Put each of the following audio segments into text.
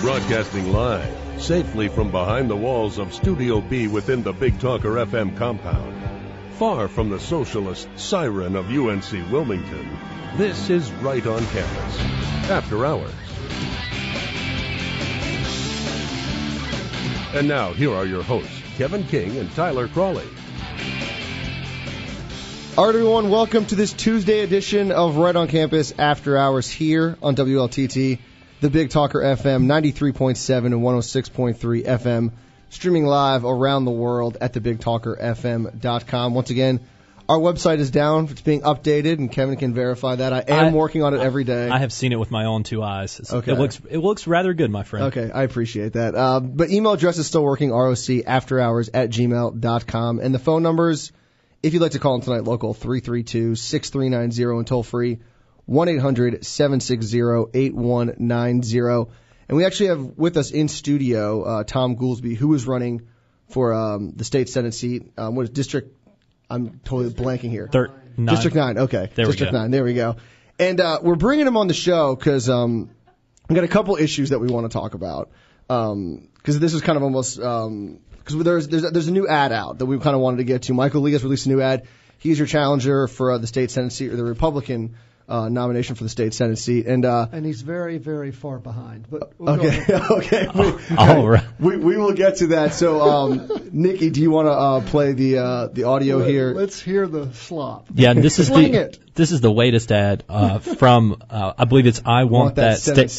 Broadcasting live, safely from behind the walls of Studio B within the Big Talker FM compound. Far from the socialist siren of UNC Wilmington, this is Right on Campus, After Hours. And now, here are your hosts, Kevin King and Tyler Cralle. All right, everyone, welcome to this Tuesday edition of Right on Campus After Hours here on WLTT, the Big Talker FM, 93.7 and 106.3 FM, streaming live around the world at thebigtalkerfm.com. Once again, our website is down. It's being updated, and Kevin can verify that. I am working on it every day. I have seen it with my own two eyes. Okay. It looks rather good, my friend. Okay, I appreciate that. But email address is still working, rocafterhours@gmail.com. And the phone numbers, if you'd like to call in tonight, local 332-6390 and toll free 1-800-760-8190. And we actually have with us in studio Thom Goolsby, who is running for the state Senate seat. What is district? I'm totally blanking here. District 9. Okay. District 9. There we go. And we're bringing him on the show because we've got a couple issues that we want to talk about. Because this is kind of almost because there's a new ad out that we kind of wanted to get to. Michael Lee has released a new ad. He's your challenger for the state Senate seat, or the Republican nomination for the state Senate seat, and he's very, very far behind. But okay. All right. We will get to that. So, Nikki, do you want to play the audio here? Let's hear the slop. Yeah, this is the latest ad from I believe it's I want that state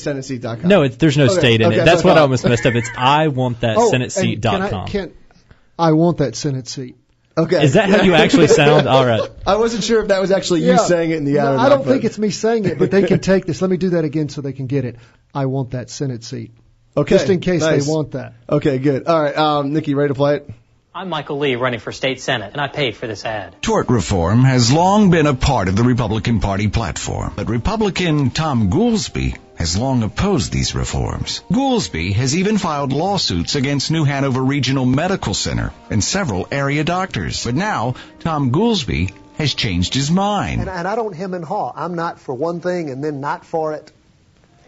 Senate seat.com. No, there's no state in it. That's what I almost messed up. It's I want that Senate seat.com. I want that Senate seat. Okay. Is that how you actually sound? All right. I wasn't sure if that was actually you saying it in the ad. I don't think it's me saying it, but they can take this. Let me do that again so they can get it. I want that Senate seat. Okay. Just in case they want that. Okay, good. All right, Nikki, ready to play it? I'm Michael Lee, running for state Senate, and I paid for this ad. Tort reform has long been a part of the Republican Party platform, but Republican Thom Goolsby has long opposed these reforms. Goolsby has even filed lawsuits against New Hanover Regional Medical Center and several area doctors. But now, Thom Goolsby has changed his mind. And I don't hem and haw. I'm not for one thing and then not for it.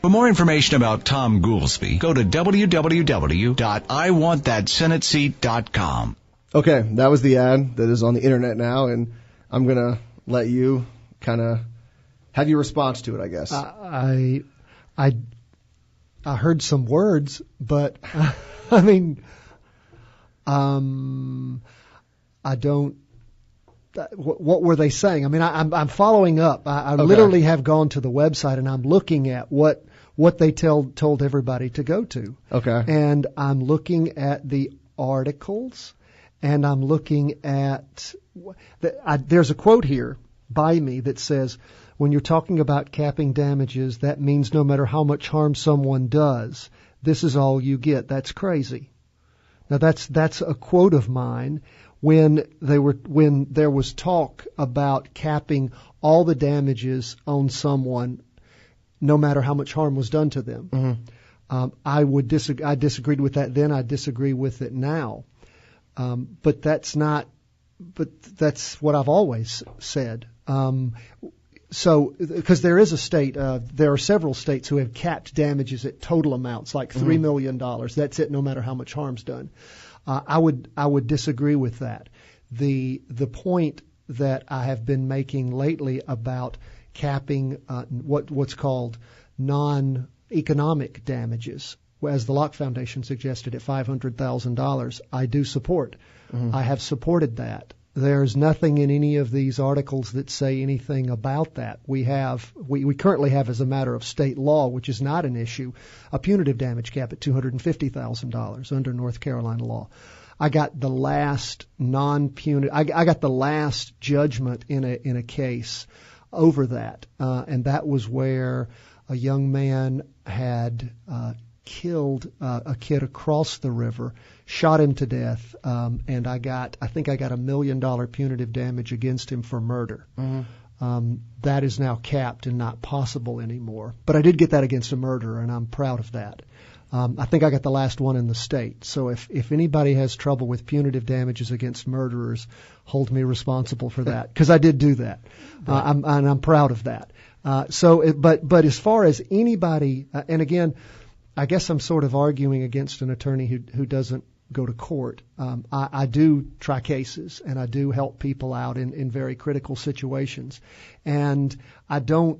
For more information about Thom Goolsby, go to www.iwantthatsenateseat.com. Okay, that was the ad that is on the internet now, and I'm going to let you kind of have your response to it, I guess. I heard some words, but I mean, I don't. What were they saying? I mean, I'm following up. I literally have gone to the website and I'm looking at what they told everybody to go to. Okay. And I'm looking at the articles, and I'm looking at there's a quote here by me that says, when you're talking about capping damages, that means no matter how much harm someone does, this is all you get. That's crazy. Now that's a quote of mine when there was talk about capping all the damages on someone, no matter how much harm was done to them. Mm-hmm. I disagreed with that then. I disagree with it now. But that's what I've always said. So, because there is a state, there are several states who have capped damages at total amounts, like $3 million. That's it, no matter how much harm's done. I would disagree with that. The point that I have been making lately about capping what's called non-economic damages, as the Locke Foundation suggested, at $500,000, I do support. Mm-hmm. I have supported that. There's nothing in any of these articles that say anything about that. We currently have, as a matter of state law, which is not an issue, a punitive damage cap at $250,000 under North Carolina law. I got the last non-punitive. I got the last judgment in a case over that, and that was where a young man had killed a kid across the river, shot him to death, and I think I got $1 million punitive damage against him for murder. Mm-hmm. That is now capped and not possible anymore. But I did get that against a murderer, and I'm proud of that. I think I got the last one in the state. So if anybody has trouble with punitive damages against murderers, hold me responsible for that, because I did do that. I'm proud of that. But as far as anybody, and again, I guess I'm sort of arguing against an attorney who doesn't go to court. I do try cases, and I do help people out in very critical situations. And I'm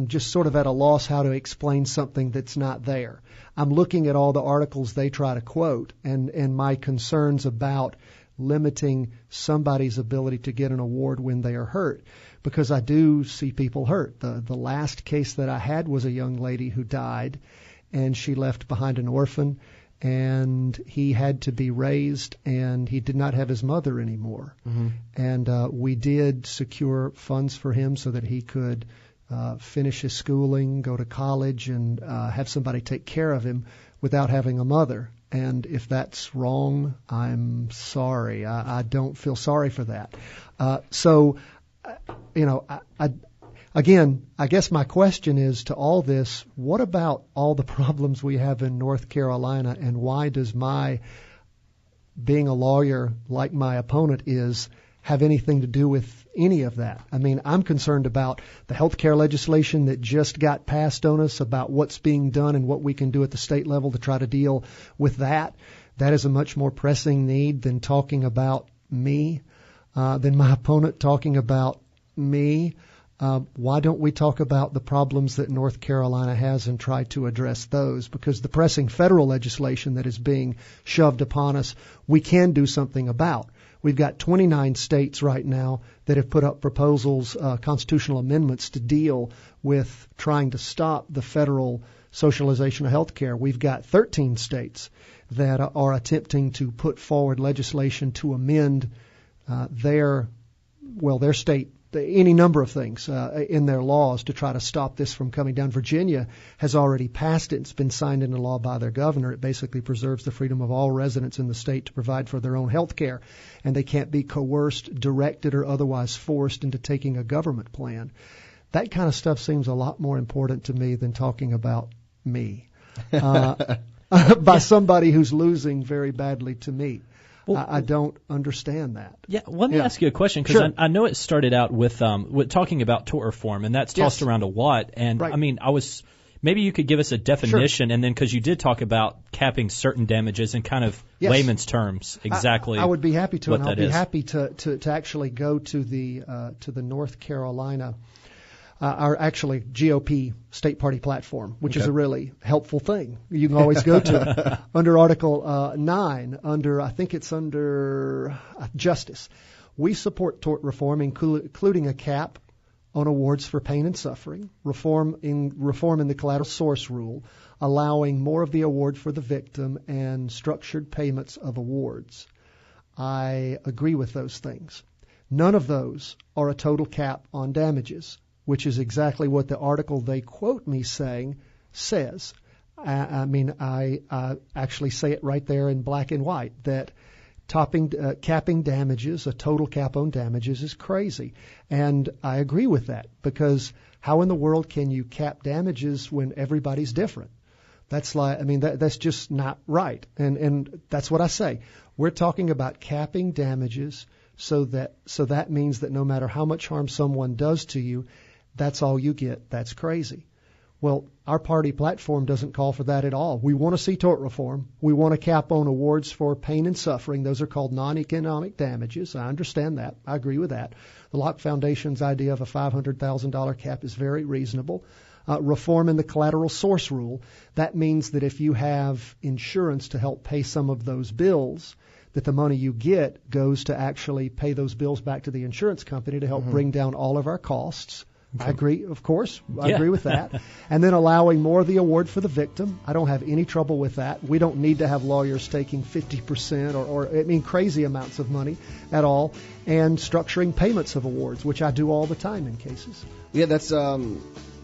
just sort of at a loss how to explain something that's not there. I'm looking at all the articles they try to quote, and my concerns about limiting somebody's ability to get an award when they are hurt, because I do see people hurt. The last case that I had was a young lady who died, and she left behind an orphan, and he had to be raised, and he did not have his mother anymore. Mm-hmm. And we did secure funds for him so that he could finish his schooling, go to college, and have somebody take care of him without having a mother. And if that's wrong, I'm sorry. I don't feel sorry for that. Again, I guess my question is to all this, what about all the problems we have in North Carolina, and why does my being a lawyer like my opponent is have anything to do with any of that? I mean, I'm concerned about the health care legislation that just got passed on us, about what's being done and what we can do at the state level to try to deal with that. That is a much more pressing need than talking about me, than my opponent talking about me. Why don't we talk about the problems that North Carolina has and try to address those? Because the pressing federal legislation that is being shoved upon us, we can do something about. We've got 29 states right now that have put up proposals, constitutional amendments to deal with trying to stop the federal socialization of health care. We've got 13 states that are attempting to put forward legislation to amend their state, any number of things in their laws to try to stop this from coming down. Virginia has already passed it. It's been signed into law by their governor. It basically preserves the freedom of all residents in the state to provide for their own health care, and they can't be coerced, directed, or otherwise forced into taking a government plan. That kind of stuff seems a lot more important to me than talking about me by somebody who's losing very badly to me. Well, I don't understand that. Yeah, let me ask you a question, because sure. I know it started out with talking about tort reform, and that's tossed around a lot. And right. I mean, maybe you could give us a definition, sure. And then because you did talk about capping certain damages in kind of layman's terms, exactly. I would be happy to, and I'll be happy to actually go to the North Carolina. Our actually GOP state party platform, which is a really helpful thing. You can always go to it. Under Article 9, I think it's under Justice. We support tort reform, including a cap on awards for pain and suffering, reform in the collateral source rule, allowing more of the award for the victim, and structured payments of awards. I agree with those things. None of those are a total cap on damages, which is exactly what the article they quote me saying says. I actually say it right there in black and white, that capping damages, a total cap on damages, is crazy. And I agree with that, because how in the world can you cap damages when everybody's different? That's that's just not right. And that's what I say. We're talking about capping damages so that means that no matter how much harm someone does to you, that's all you get. That's crazy. Well, our party platform doesn't call for that at all. We want to see tort reform. We want a cap on awards for pain and suffering. Those are called non-economic damages. I understand that. I agree with that. The Locke Foundation's idea of a $500,000 cap is very reasonable. Reform in the collateral source rule. That means that if you have insurance to help pay some of those bills, that the money you get goes to actually pay those bills back to the insurance company to help bring down all of our costs. Okay. I agree, of course. I agree with that. And then allowing more of the award for the victim. I don't have any trouble with that. We don't need to have lawyers taking 50% or crazy amounts of money at all. And structuring payments of awards, which I do all the time in cases. Yeah, that's...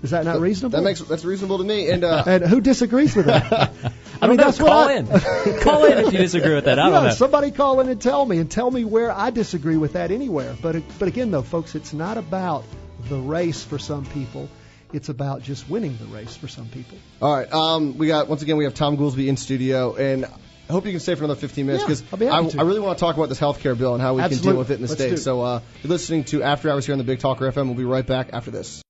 Is that not reasonable? That's reasonable to me. And and who disagrees with that? That's call in. Call in if you disagree with that. I don't know. Somebody call in and tell me where I disagree with that anywhere. But again, though, folks, it's not about the race for some people. It's about just winning the race for some people. All right. We have Thom Goolsby in studio, and I hope you can stay for another 15 minutes, because I really want to talk about this health care bill and how we can deal with it in the state. So you're listening to After Hours here on the Big Talker FM. We'll be right back after this.